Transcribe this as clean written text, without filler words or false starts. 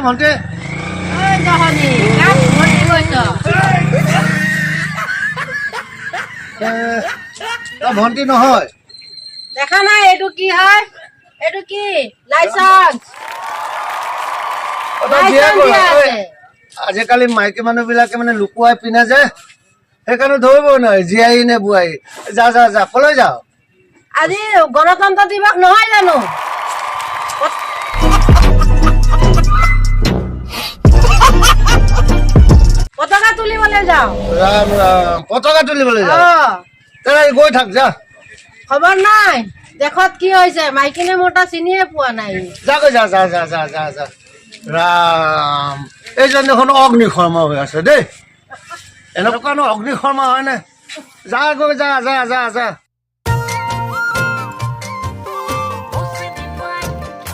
ভণ্টি ভণ্টি নহয় দেখা নাই এইটো কি হয় এইটো কি লাইসেন্স আজিকালি মাইকী মানুহ বিলাকে মানে লুকুৱাই পিনে যে সেইকাৰণে ধৰিব নোৱাৰে জীয়াই নে বোৱাৰী যা যা যা কলৈ যাও আজি গণতন্ত্ৰ দিৱস নহয় জানো পতাকা তুলিবলৈ যাও ৰাম ৰাম পতাকা তুলিবলৈ যাও তেনে গৈ থাক যা খবৰ নাই দেখত কি হৈছে মাইকিনে মোটা চিনিয়ে পোৱা নাই যা গৈ যা যা যা যা যা যা ৰাম এইজন দেখোন অগ্নিশৰ্মা হৈ আছে দেই এনেকুৱানো অগ্নিশৰ্মা হয়নে যা গৈ যা যা যা যা